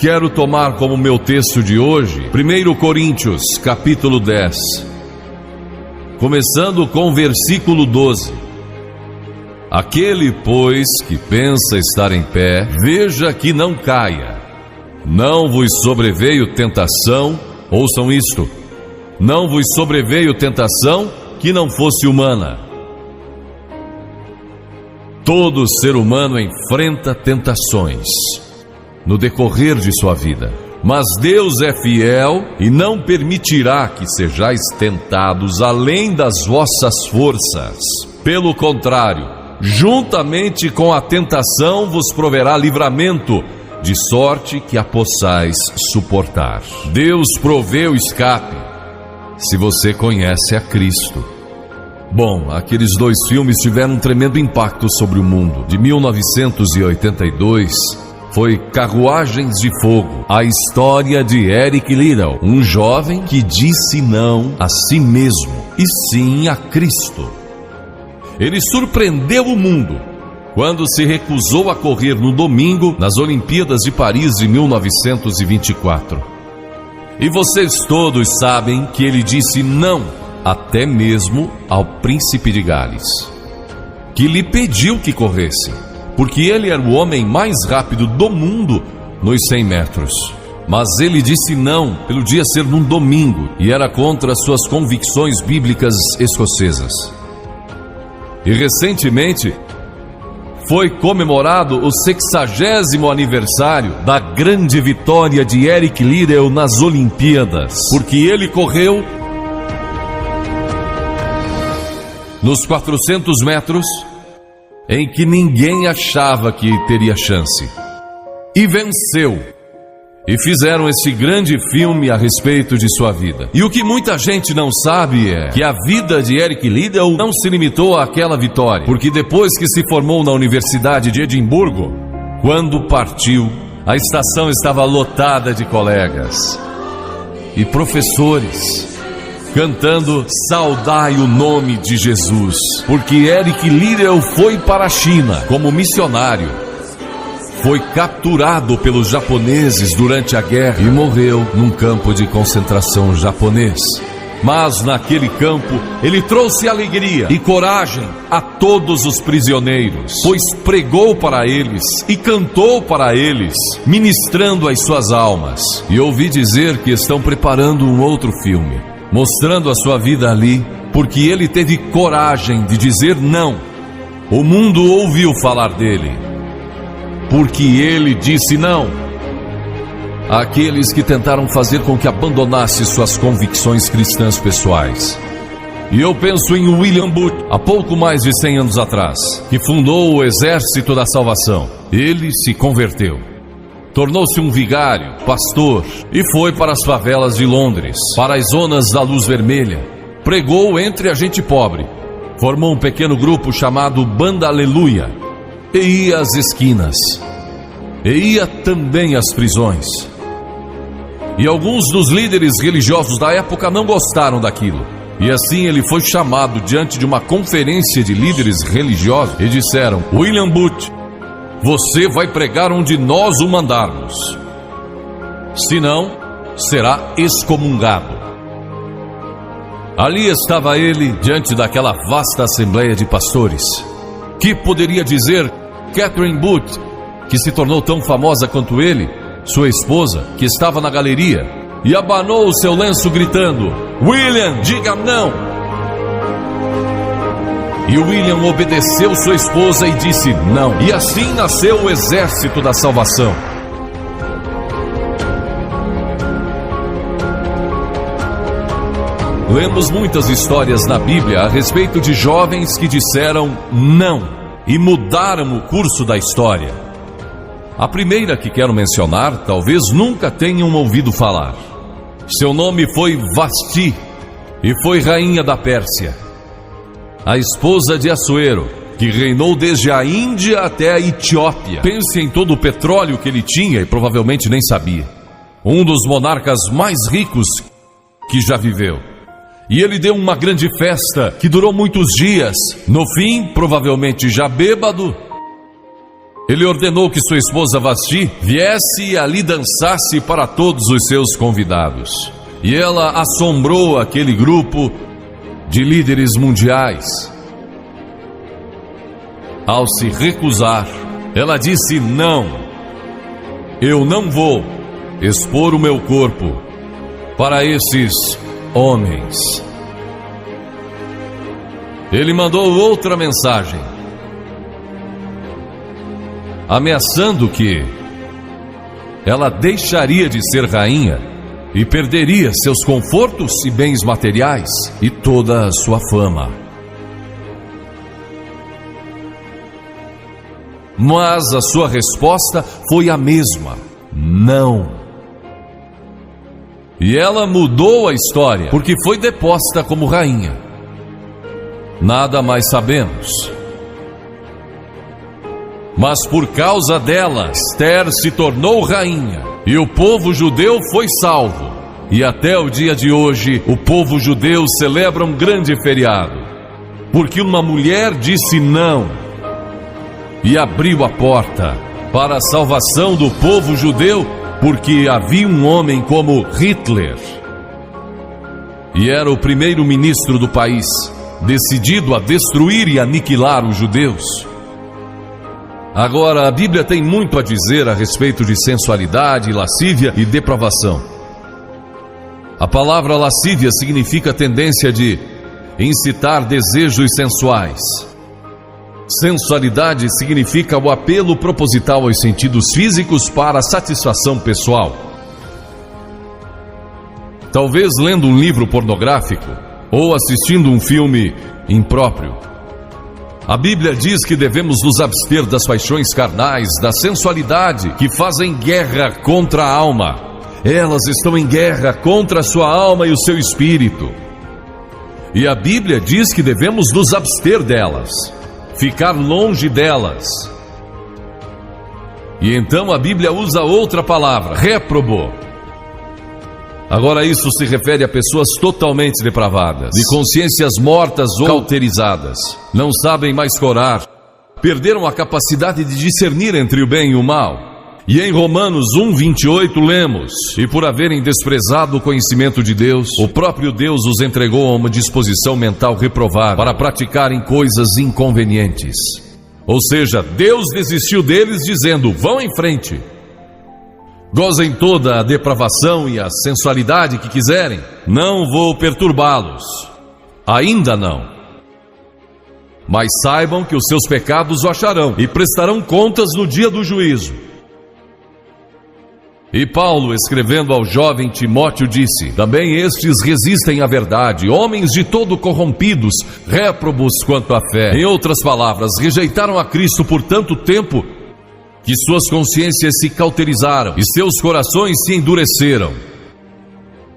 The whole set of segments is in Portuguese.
quero tomar como meu texto de hoje 1 Coríntios, capítulo 10, começando com o versículo 12. Aquele, pois, que pensa estar em pé, veja que não caia. Não vos sobreveio tentação, ouçam isto, não vos sobreveio tentação que não fosse humana. Todo ser humano enfrenta tentações no decorrer de sua vida, mas Deus é fiel e não permitirá que sejais tentados além das vossas forças. Pelo contrário, juntamente com a tentação vos proverá livramento, de sorte que a possais suportar. Deus provê o escape, se você conhece a Cristo. Bom, aqueles dois filmes tiveram um tremendo impacto sobre o mundo. De 1982, foi Carruagens de Fogo, a história de Eric Liddell, um jovem que disse não a si mesmo e sim a Cristo. Ele surpreendeu o mundo quando se recusou a correr no domingo nas Olimpíadas de Paris de 1924. E vocês todos sabem que ele disse não até mesmo ao príncipe de Gales, que lhe pediu que corresse, porque ele era o homem mais rápido do mundo nos 100 metros. Mas ele disse não pelo dia ser num domingo e era contra suas convicções bíblicas escocesas. E recentemente foi comemorado o 60º aniversário da grande vitória de Eric Liddell nas Olimpíadas, porque ele correu nos 400 metros em que ninguém achava que teria chance, e venceu. E fizeram esse grande filme a respeito de sua vida. E o que muita gente não sabe é que a vida de Eric Liddell não se limitou àquela vitória, porque depois que se formou na Universidade de Edimburgo, quando partiu, a estação estava lotada de colegas e professores cantando "Saudai o nome de Jesus", porque Eric Liddell foi para a China como missionário. Foi capturado pelos japoneses durante a guerra e morreu num campo de concentração japonês. Mas naquele campo, ele trouxe alegria e coragem a todos os prisioneiros, pois pregou para eles e cantou para eles, ministrando as suas almas. E ouvi dizer que estão preparando um outro filme, mostrando a sua vida ali, porque ele teve coragem de dizer não. O mundo ouviu falar dele, porque ele disse não àqueles que tentaram fazer com que abandonasse suas convicções cristãs pessoais. E eu penso em William Booth, há pouco mais de 100 anos atrás, que fundou o Exército da Salvação. Ele se converteu, tornou-se um vigário, pastor, e foi para as favelas de Londres, para as zonas da luz vermelha. Pregou entre a gente pobre, formou um pequeno grupo chamado Banda Aleluia, e ia às esquinas, e ia também às prisões. E alguns dos líderes religiosos da época não gostaram daquilo, e assim ele foi chamado diante de uma conferência de líderes religiosos e disseram: William Booth, você vai pregar onde nós o mandarmos, senão será excomungado. Ali estava ele diante daquela vasta assembleia de pastores. Que poderia dizer Catherine Booth, que se tornou tão famosa quanto ele, sua esposa, que estava na galeria, e abanou o seu lenço gritando: William, diga não! E William obedeceu sua esposa e disse não. E assim nasceu o Exército da Salvação. Lemos muitas histórias na Bíblia a respeito de jovens que disseram não e mudaram o curso da história. A primeira que quero mencionar, talvez nunca tenham ouvido falar. Seu nome foi Vasti e foi rainha da Pérsia, a esposa de Assuero, que reinou desde a Índia até a Etiópia. Pense em todo o petróleo que ele tinha e provavelmente nem sabia. Um dos monarcas mais ricos que já viveu. E ele deu uma grande festa que durou muitos dias. No fim, provavelmente já bêbado, ele ordenou que sua esposa Vasti viesse e ali dançasse para todos os seus convidados. E ela assombrou aquele grupo de líderes mundiais. Ao se recusar, ela disse: não, eu não vou expor o meu corpo para esses homens. Ele mandou outra mensagem, ameaçando que ela deixaria de ser rainha e perderia seus confortos e bens materiais e toda a sua fama. Mas a sua resposta foi a mesma: não. E ela mudou a história, porque foi deposta como rainha. Nada mais sabemos. Mas por causa dela, Esther se tornou rainha e o povo judeu foi salvo. E até o dia de hoje, o povo judeu celebra um grande feriado, porque uma mulher disse não e abriu a porta para a salvação do povo judeu, porque havia um homem como Hitler, e era o primeiro-ministro do país, decidido a destruir e aniquilar os judeus. Agora, a Bíblia tem muito a dizer a respeito de sensualidade, lascívia e depravação. A palavra lascívia significa tendência de incitar desejos sensuais. Sensualidade significa o apelo proposital aos sentidos físicos para a satisfação pessoal. Talvez lendo um livro pornográfico ou assistindo um filme impróprio. A Bíblia diz que devemos nos abster das paixões carnais, da sensualidade, que fazem guerra contra a alma. Elas estão em guerra contra a sua alma e o seu espírito. E a Bíblia diz que devemos nos abster delas, ficar longe delas. E então a Bíblia usa outra palavra, réprobo. Agora isso se refere a pessoas totalmente depravadas, de consciências mortas ou cauterizadas. Não sabem mais corar, perderam a capacidade de discernir entre o bem e o mal. E em Romanos 1:28 lemos: e por haverem desprezado o conhecimento de Deus, o próprio Deus os entregou a uma disposição mental reprovada para praticarem coisas inconvenientes. Ou seja, Deus desistiu deles dizendo: vão em frente, gozem toda a depravação e a sensualidade que quiserem, não vou perturbá-los, ainda não. Mas saibam que os seus pecados o acharão e prestarão contas no dia do juízo. E Paulo, escrevendo ao jovem Timóteo, disse: também estes resistem à verdade, homens de todo corrompidos, réprobos quanto à fé. Em outras palavras, rejeitaram a Cristo por tanto tempo que suas consciências se cauterizaram e seus corações se endureceram.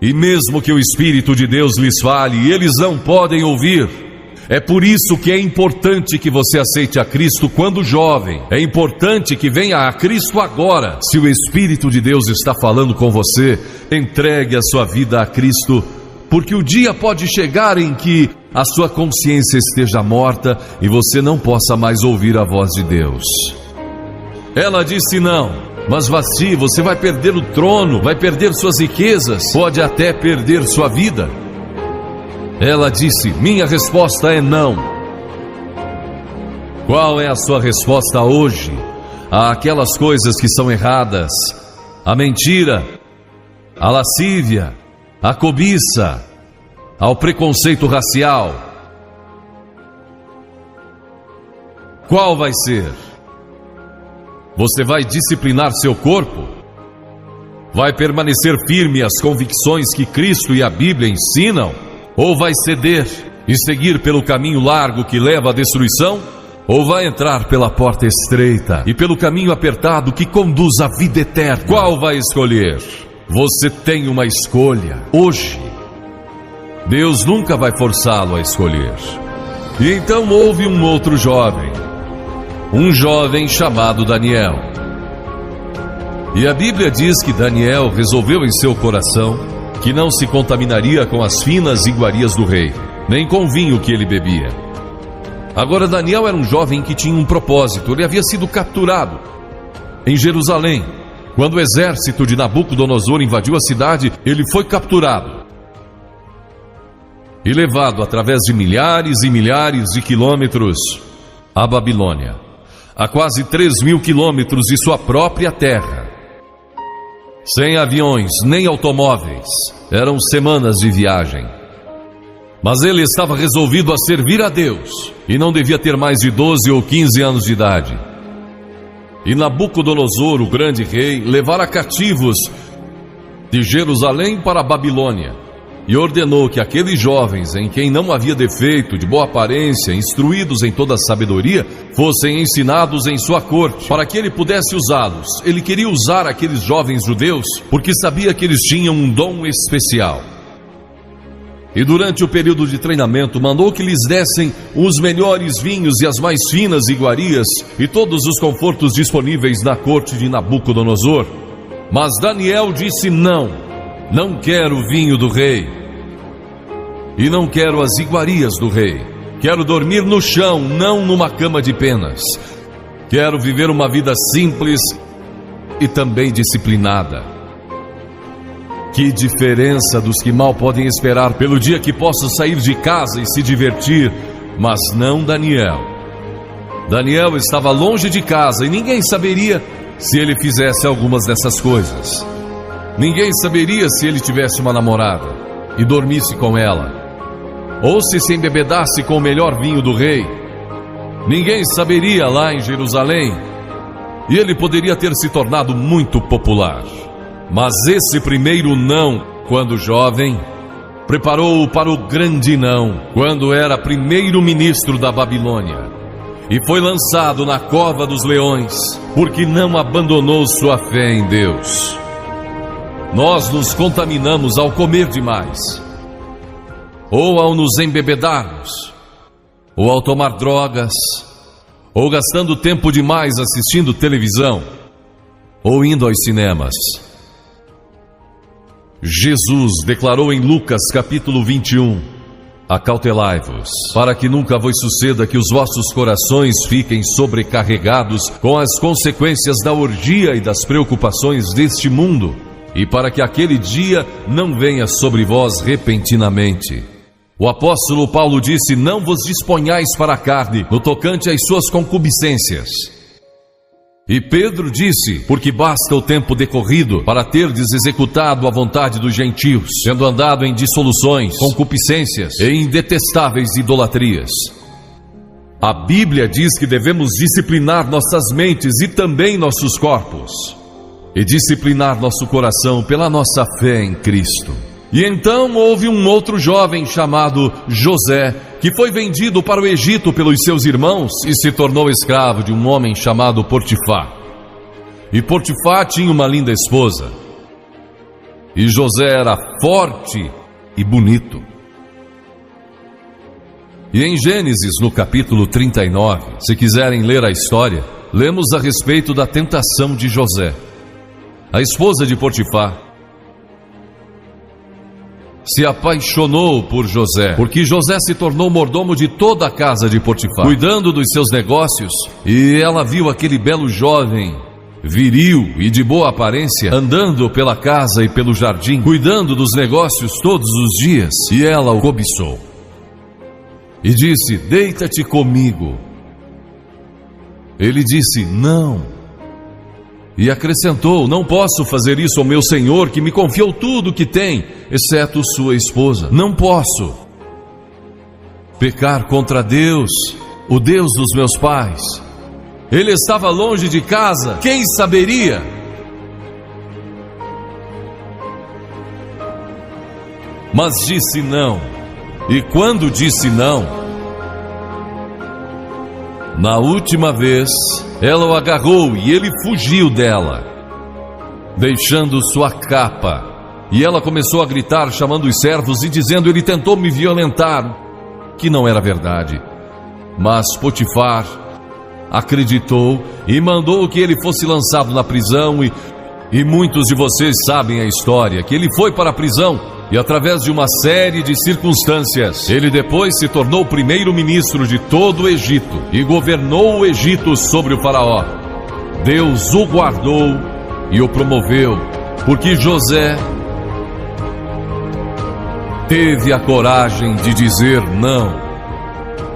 E mesmo que o Espírito de Deus lhes fale, eles não podem ouvir. É por isso que é importante que você aceite a Cristo quando jovem. É importante que venha a Cristo agora. Se o Espírito de Deus está falando com você, entregue a sua vida a Cristo, porque o dia pode chegar em que a sua consciência esteja morta e você não possa mais ouvir a voz de Deus. Ela disse não, mas Vasti, você vai perder o trono, vai perder suas riquezas, pode até perder sua vida. Ela disse: minha resposta é não. Qual é a sua resposta hoje àquelas coisas que são erradas? A mentira, a lascívia, a cobiça, ao preconceito racial. Qual vai ser? Você vai disciplinar seu corpo? Vai permanecer firme às convicções que Cristo e a Bíblia ensinam? Ou vai ceder e seguir pelo caminho largo que leva à destruição? Ou vai entrar pela porta estreita e pelo caminho apertado que conduz à vida eterna? Qual vai escolher? Você tem uma escolha hoje. Deus nunca vai forçá-lo a escolher. E então houve um outro jovem, um jovem chamado Daniel. E a Bíblia diz que Daniel resolveu em seu coração que não se contaminaria com as finas iguarias do rei, nem com o vinho que ele bebia. Agora Daniel era um jovem que tinha um propósito. Ele havia sido capturado em Jerusalém. Quando o exército de Nabucodonosor invadiu a cidade, ele foi capturado e levado através de milhares e milhares de quilômetros à Babilônia, a quase 3.000 quilômetros de sua própria terra. Sem aviões nem automóveis, eram semanas de viagem. Mas ele estava resolvido a servir a Deus e não devia ter mais de 12 ou 15 anos de idade. E Nabucodonosor, o grande rei, levara cativos de Jerusalém para a Babilônia e ordenou que aqueles jovens, em quem não havia defeito, de boa aparência, instruídos em toda a sabedoria, fossem ensinados em sua corte, para que ele pudesse usá-los. Ele queria usar aqueles jovens judeus porque sabia que eles tinham um dom especial. E durante o período de treinamento, mandou que lhes dessem os melhores vinhos e as mais finas iguarias e todos os confortos disponíveis na corte de Nabucodonosor. Mas Daniel disse: não quero o vinho do rei e não quero as iguarias do rei. Quero dormir no chão, não numa cama de penas. Quero viver uma vida simples e também disciplinada. Que diferença dos que mal podem esperar pelo dia que posso sair de casa e se divertir, mas não Daniel. Daniel estava longe de casa e ninguém saberia se ele fizesse algumas dessas coisas. Ninguém saberia se ele tivesse uma namorada e dormisse com ela, ou se embebedasse com o melhor vinho do rei. Ninguém saberia lá em Jerusalém, e ele poderia ter se tornado muito popular. Mas esse primeiro não, quando jovem, preparou-o para o grande não, quando era primeiro-ministro da Babilônia, e foi lançado na cova dos leões, porque não abandonou sua fé em Deus. Nós nos contaminamos ao comer demais, ou ao nos embebedarmos, ou ao tomar drogas, ou gastando tempo demais assistindo televisão, ou indo aos cinemas. Jesus declarou em Lucas capítulo 21: acautelai-vos, para que nunca vos suceda que os vossos corações fiquem sobrecarregados com as consequências da orgia e das preocupações deste mundo, e para que aquele dia não venha sobre vós repentinamente. O apóstolo Paulo disse: não vos disponhais para a carne no tocante às suas concupiscências. E Pedro disse: porque basta o tempo decorrido para terdes executado a vontade dos gentios, tendo andado em dissoluções, concupiscências e em detestáveis idolatrias. A Bíblia diz que devemos disciplinar nossas mentes e também nossos corpos, e disciplinar nosso coração pela nossa fé em Cristo. E então houve um outro jovem chamado José, que foi vendido para o Egito pelos seus irmãos e se tornou escravo de um homem chamado Potifar. E Potifar tinha uma linda esposa, e José era forte e bonito. E em Gênesis, no capítulo 39, se quiserem ler a história, lemos a respeito da tentação de José. A esposa de Potifar se apaixonou por José, porque José se tornou mordomo de toda a casa de Potifar, cuidando dos seus negócios, e ela viu aquele belo jovem, viril e de boa aparência, andando pela casa e pelo jardim, cuidando dos negócios todos os dias, e ela o cobiçou. E disse: deita-te comigo. Ele disse: não. E acrescentou: não posso fazer isso ao meu senhor, que me confiou tudo o que tem, exceto sua esposa. Não posso pecar contra Deus, o Deus dos meus pais. Ele estava longe de casa, quem saberia? Mas disse não. E quando disse não, na última vez, ela o agarrou e ele fugiu dela, deixando sua capa. E ela começou a gritar, chamando os servos e dizendo: ele tentou me violentar, que não era verdade. Mas Potifar acreditou e mandou que ele fosse lançado na prisão. E muitos de vocês sabem a história, que ele foi para a prisão E através de uma série de circunstâncias, ele depois se tornou primeiro-ministro de todo o Egito e governou o Egito sobre o faraó. Deus o guardou e o promoveu, porque José teve a coragem de dizer não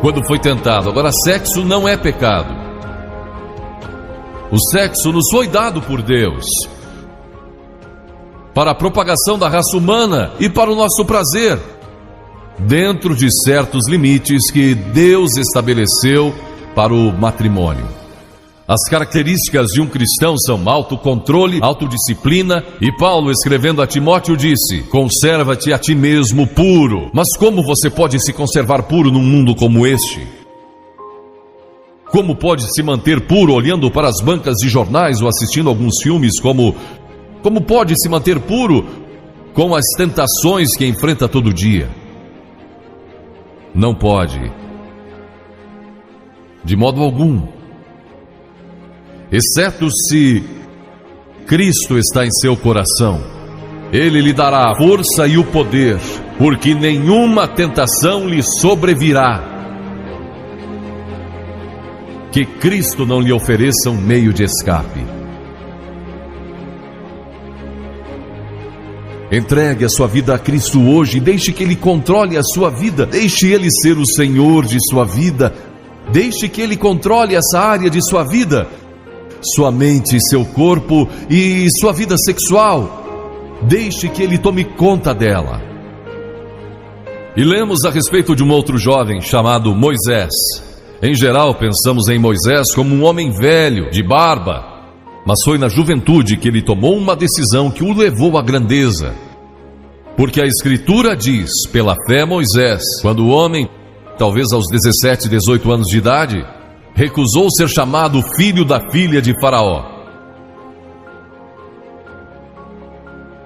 quando foi tentado. Agora, sexo não é pecado. O sexo nos foi dado por Deus para a propagação da raça humana e para o nosso prazer, dentro de certos limites que Deus estabeleceu para o matrimônio. As características de um cristão são autocontrole, autodisciplina, e Paulo, escrevendo a Timóteo, disse: conserva-te a ti mesmo puro. Mas como você pode se conservar puro num mundo como este? Como pode se manter puro olhando para as bancas de jornais ou assistindo alguns filmes? Como pode se manter puro com as tentações que enfrenta todo dia? Não pode, de modo algum, exceto se Cristo está em seu coração. Ele lhe dará a força e o poder, porque nenhuma tentação lhe sobrevirá que Cristo não lhe ofereça um meio de escape. Entregue a sua vida a Cristo hoje, deixe que Ele controle a sua vida, deixe Ele ser o Senhor de sua vida, deixe que Ele controle essa área de sua vida, sua mente, seu corpo e sua vida sexual. Deixe que Ele tome conta dela. E lemos a respeito de um outro jovem chamado Moisés. Em geral, pensamos em Moisés como um homem velho, de barba, mas foi na juventude que ele tomou uma decisão que o levou à grandeza. Porque a Escritura diz, pela fé Moisés, quando o homem, talvez aos 17, 18 anos de idade, recusou ser chamado filho da filha de Faraó.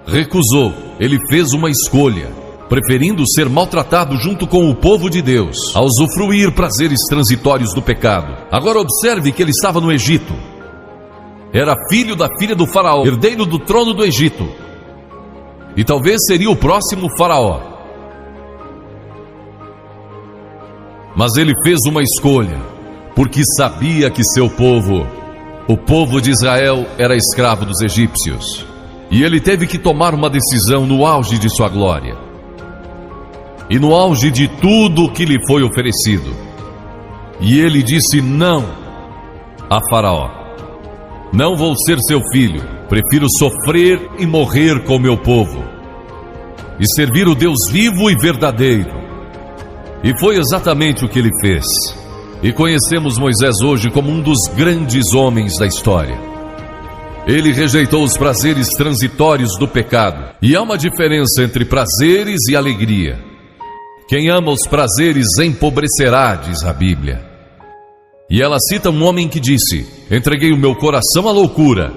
Recusou, ele fez uma escolha, preferindo ser maltratado junto com o povo de Deus, a usufruir prazeres transitórios do pecado. Agora observe que ele estava no Egito. Era filho da filha do faraó, herdeiro do trono do Egito. E talvez seria o próximo faraó. Mas ele fez uma escolha, porque sabia que seu povo, o povo de Israel, era escravo dos egípcios. E ele teve que tomar uma decisão no auge de sua glória. E no auge de tudo o que lhe foi oferecido. E ele disse não a Faraó. Não vou ser seu filho, prefiro sofrer e morrer com meu povo, e servir o Deus vivo e verdadeiro. E foi exatamente o que ele fez. E conhecemos Moisés hoje como um dos grandes homens da história. Ele rejeitou os prazeres transitórios do pecado. E há uma diferença entre prazeres e alegria. Quem ama os prazeres empobrecerá, diz a Bíblia. E ela cita um homem que disse: entreguei o meu coração à loucura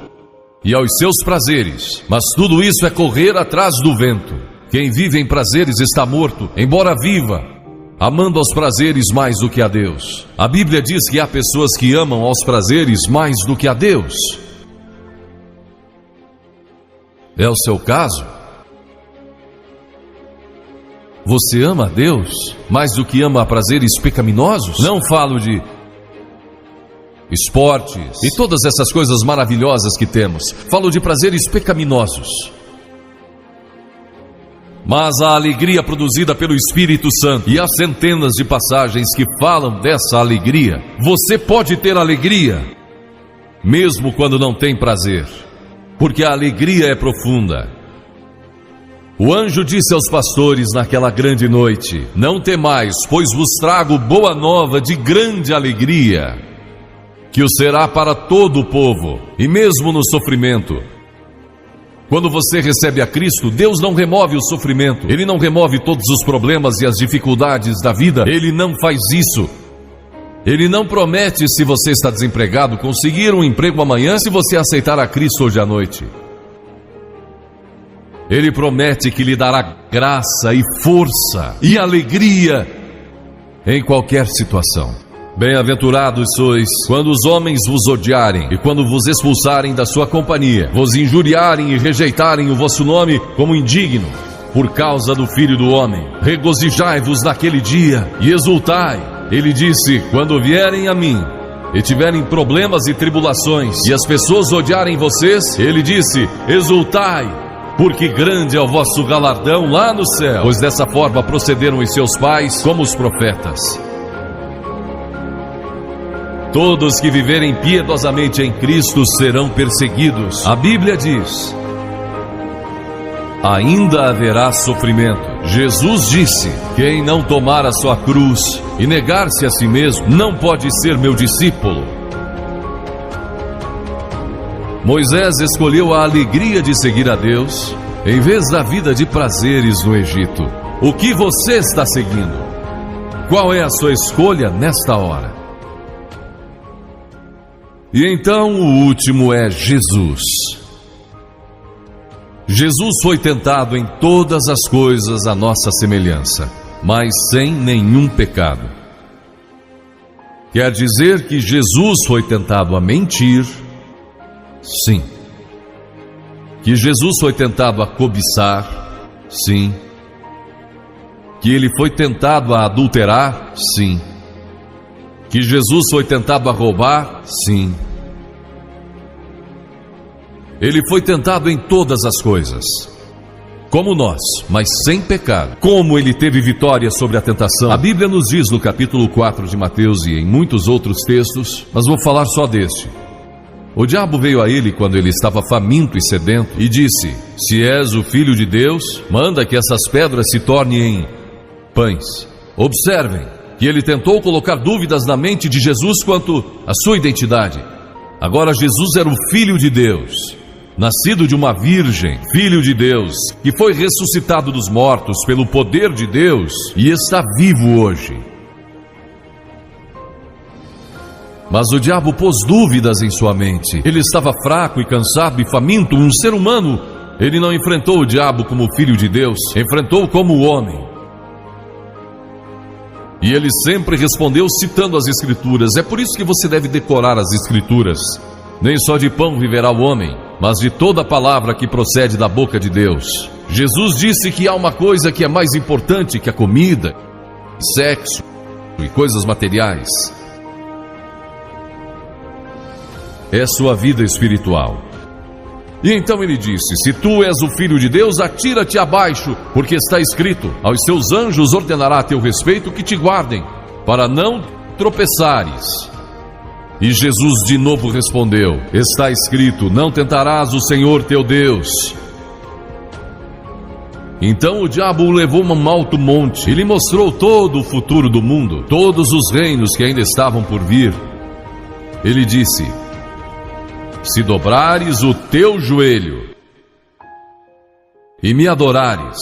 e aos seus prazeres, mas tudo isso é correr atrás do vento. Quem vive em prazeres está morto, embora viva, amando aos prazeres mais do que a Deus. A Bíblia diz que há pessoas que amam aos prazeres mais do que a Deus. É o seu caso? Você ama a Deus mais do que ama a prazeres pecaminosos? Não falo de esportes e todas essas coisas maravilhosas que temos. Falo de prazeres pecaminosos. Mas a alegria produzida pelo Espírito Santo, e há centenas de passagens que falam dessa alegria. Você pode ter alegria mesmo quando não tem prazer, porque a alegria é profunda. O anjo disse aos pastores naquela grande noite: não temais, pois vos trago boa nova de grande alegria, que o será para todo o povo. E mesmo no sofrimento, quando você recebe a Cristo, Deus não remove o sofrimento. Ele não remove todos os problemas e as dificuldades da vida. Ele não faz isso. Ele não promete, se você está desempregado, conseguir um emprego amanhã se você aceitar a Cristo hoje à noite. Ele promete que lhe dará graça e força e alegria em qualquer situação. Bem-aventurados sois quando os homens vos odiarem e quando vos expulsarem da sua companhia, vos injuriarem e rejeitarem o vosso nome como indigno. por causa do Filho do Homem. Regozijai-vos naquele dia e exultai. Ele disse: quando vierem a mim e tiverem problemas e tribulações, e as pessoas odiarem vocês, ele disse: exultai, porque grande é o vosso galardão lá no céu, pois dessa forma procederam os seus pais como os profetas. Todos que viverem piedosamente em Cristo serão perseguidos. A Bíblia diz: ainda haverá sofrimento. Jesus disse: quem não tomar a sua cruz e negar-se a si mesmo, não pode ser meu discípulo. Moisés escolheu a alegria de seguir a Deus, em vez da vida de prazeres no Egito. O que você está seguindo? Qual é a sua escolha nesta hora? E então o último é Jesus. Jesus foi tentado em todas as coisas à nossa semelhança, mas sem nenhum pecado. Quer dizer que Jesus foi tentado a mentir? Sim. Que Jesus foi tentado a cobiçar? Sim. Que ele foi tentado a adulterar? Sim. Que Jesus foi tentado a roubar? Sim. Ele foi tentado em todas as coisas, como nós, mas sem pecado. Como ele teve vitória sobre a tentação? A Bíblia nos diz no capítulo 4 de Mateus e em muitos outros textos, mas vou falar só deste. O diabo veio a ele quando ele estava faminto e sedento e disse: se és o Filho de Deus, manda que essas pedras se tornem em pães. Observem que ele tentou colocar dúvidas na mente de Jesus quanto à sua identidade. Agora Jesus era o Filho de Deus, nascido de uma virgem, Filho de Deus, que foi ressuscitado dos mortos pelo poder de Deus e está vivo hoje. Mas o diabo pôs dúvidas em sua mente. Ele estava fraco e cansado e faminto, um ser humano. Ele não enfrentou o diabo como Filho de Deus, enfrentou como homem. E ele sempre respondeu citando as Escrituras. É por isso que você deve decorar as Escrituras. Nem só de pão viverá o homem, mas de toda a palavra que procede da boca de Deus. Jesus disse que há uma coisa que é mais importante que a comida, sexo e coisas materiais. É sua vida espiritual. E então ele disse: se tu és o Filho de Deus, atira-te abaixo, porque está escrito: aos seus anjos ordenará a teu respeito que te guardem, para não tropeçares. E Jesus de novo respondeu: está escrito: não tentarás o Senhor teu Deus. Então o diabo o levou a um alto monte e lhe mostrou todo o futuro do mundo, todos os reinos que ainda estavam por vir. Ele disse: se dobrares o teu joelho e me adorares,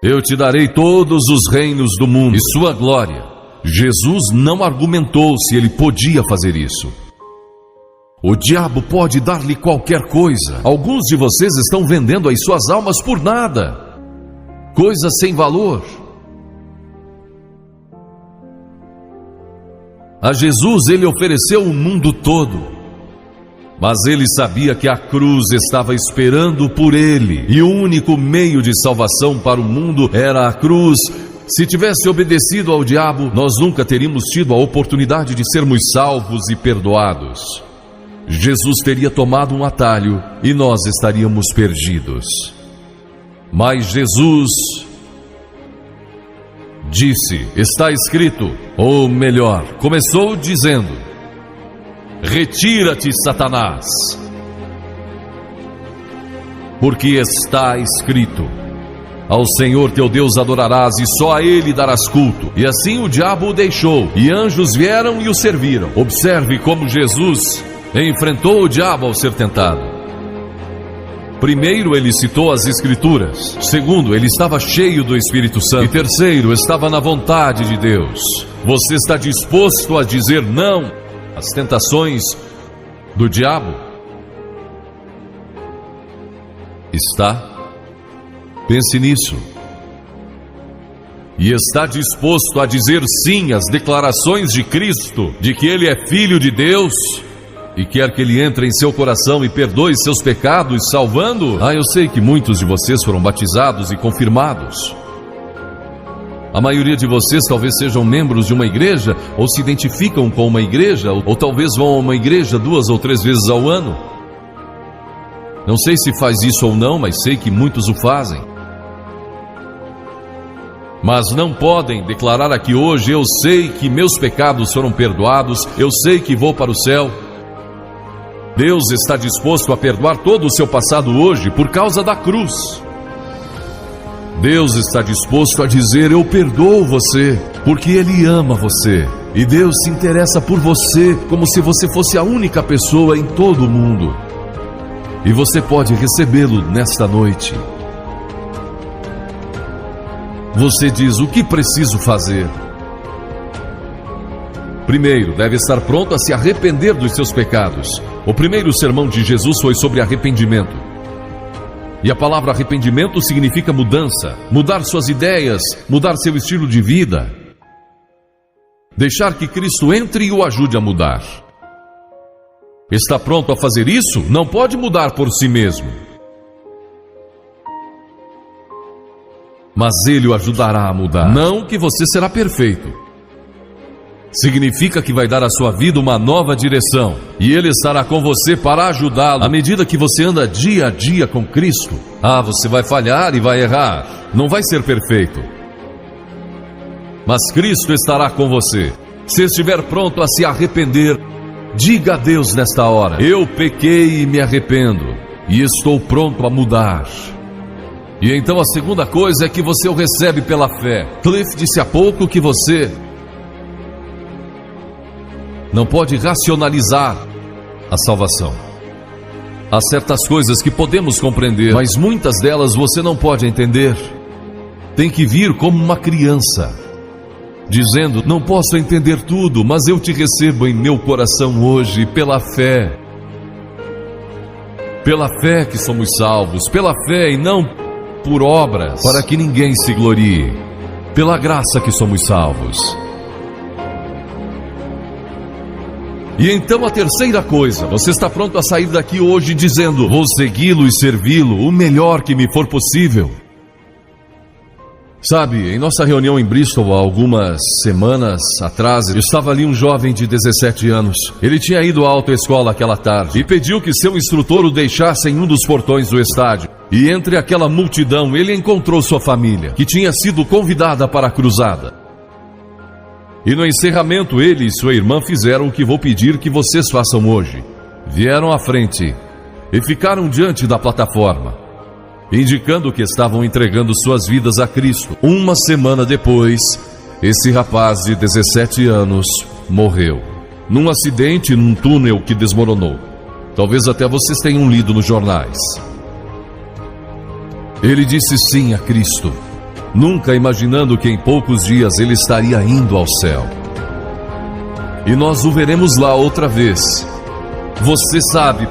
eu te darei todos os reinos do mundo e sua glória. Jesus não argumentou se ele podia fazer isso. O diabo pode dar-lhe qualquer coisa. Alguns de vocês estão vendendo as suas almas por nada, coisas sem valor. A Jesus ele ofereceu o mundo todo. Mas ele sabia que a cruz estava esperando por ele, e o único meio de salvação para o mundo era a cruz. Se tivesse obedecido ao diabo, nós nunca teríamos tido a oportunidade de sermos salvos e perdoados. Jesus teria tomado um atalho e nós estaríamos perdidos. Mas Jesus disse: está escrito, ou melhor, começou dizendo: retira-te, Satanás, porque está escrito: ao Senhor teu Deus adorarás e só a Ele darás culto. E assim o diabo o deixou, e anjos vieram e o serviram. Observe como Jesus enfrentou o diabo ao ser tentado. Primeiro, ele citou as Escrituras. Segundo, ele estava cheio do Espírito Santo. E terceiro, estava na vontade de Deus. Você está disposto a dizer não às tentações do diabo? Está? Pense nisso. E está disposto a dizer sim às declarações de Cristo, de que Ele é Filho de Deus? e quer que Ele entre em seu coração e perdoe seus pecados, salvando? Eu sei que muitos de vocês foram batizados e confirmados. A maioria de vocês talvez sejam membros de uma igreja, ou se identificam com uma igreja, ou talvez vão a uma igreja 2 ou 3 vezes ao ano. Não sei se faz isso ou não, mas sei que muitos o fazem. Mas não podem declarar aqui hoje: eu sei que meus pecados foram perdoados, eu sei que vou para o céu. Deus está disposto a perdoar todo o seu passado hoje por causa da cruz. Deus está disposto a dizer: eu perdoo você, porque Ele ama você. E Deus se interessa por você como se você fosse a única pessoa em todo o mundo. E você pode recebê-lo nesta noite. Você diz: o que preciso fazer? Primeiro, deve estar pronto a se arrepender dos seus pecados. O primeiro sermão de Jesus foi sobre arrependimento. E a palavra arrependimento significa mudança, mudar suas ideias, mudar seu estilo de vida. Deixar que Cristo entre e o ajude a mudar. Está pronto a fazer isso? Não pode mudar por si mesmo. Mas Ele o ajudará a mudar. Não que você será perfeito. Significa que vai dar à sua vida uma nova direção. E Ele estará com você para ajudá-lo à medida que você anda dia a dia com Cristo. Você vai falhar e vai errar. Não vai ser perfeito. Mas Cristo estará com você. Se estiver pronto a se arrepender, diga a Deus nesta hora: eu pequei e me arrependo. E estou pronto a mudar. E então a segunda coisa é que você o recebe pela fé. Cliff disse há pouco que você não pode racionalizar a salvação. Há certas coisas que podemos compreender, mas muitas delas você não pode entender. Tem que vir como uma criança, dizendo: não posso entender tudo, mas eu te recebo em meu coração hoje pela fé. Pela fé que somos salvos, pela fé e não por obras, para que ninguém se glorie. Pela graça que somos salvos. E então a terceira coisa: você está pronto a sair daqui hoje dizendo: vou segui-lo e servi-lo o melhor que me for possível. Sabe, em nossa reunião em Bristol há algumas semanas atrás, estava ali um jovem de 17 anos. Ele tinha ido à autoescola aquela tarde e pediu que seu instrutor o deixasse em um dos portões do estádio. E entre aquela multidão ele encontrou sua família, que tinha sido convidada para a cruzada. E no encerramento ele e sua irmã fizeram o que vou pedir que vocês façam hoje. Vieram à frente e ficaram diante da plataforma, indicando que estavam entregando suas vidas a Cristo. Uma semana depois, esse rapaz de 17 anos morreu num acidente num túnel que desmoronou. Talvez até vocês tenham lido nos jornais. Ele disse sim a Cristo, nunca imaginando que em poucos dias ele estaria indo ao céu. E nós o veremos lá outra vez. Você sabe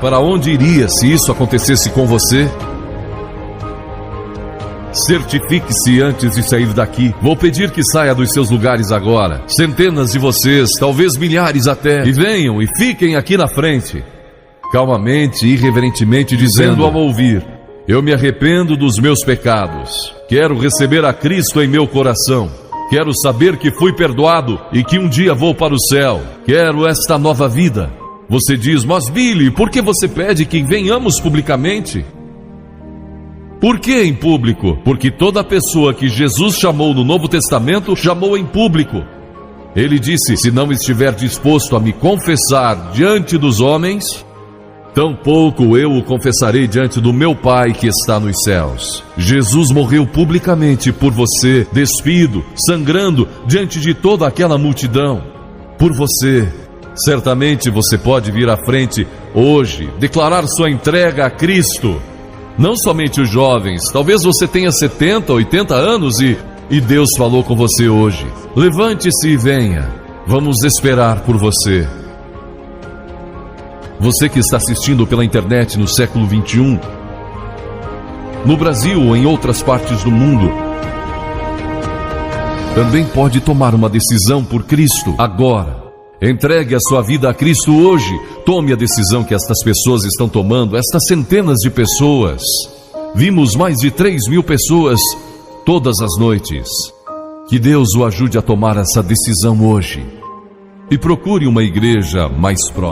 para onde iria se isso acontecesse com você? Certifique-se antes de sair daqui. Vou pedir que saia dos seus lugares agora. Centenas de vocês, talvez milhares até. E venham e fiquem aqui na frente. Calmamente e irreverentemente dizendo ao ouvir: eu me arrependo dos meus pecados. Quero receber a Cristo em meu coração. Quero saber que fui perdoado e que um dia vou para o céu. Quero esta nova vida. Você diz: mas Billy, por que você pede que venhamos publicamente? Por que em público? Porque toda pessoa que Jesus chamou no Novo Testamento, chamou em público. Ele disse: se não estiver disposto a me confessar diante dos homens, tampouco eu o confessarei diante do meu Pai que está nos céus. Jesus morreu publicamente por você, despido, sangrando, diante de toda aquela multidão. Por você. Certamente você pode vir à frente hoje, declarar sua entrega a Cristo. Não somente os jovens, talvez você tenha 70, 80 anos e Deus falou com você hoje. Levante-se e venha. Vamos esperar por você. Você que está assistindo pela internet no século 21, no Brasil ou em outras partes do mundo, também pode tomar uma decisão por Cristo agora. Entregue a sua vida a Cristo hoje. Tome a decisão que estas pessoas estão tomando, estas centenas de pessoas. Vimos mais de 3.000 pessoas todas as noites. Que Deus o ajude a tomar essa decisão hoje. E procure uma igreja mais próxima.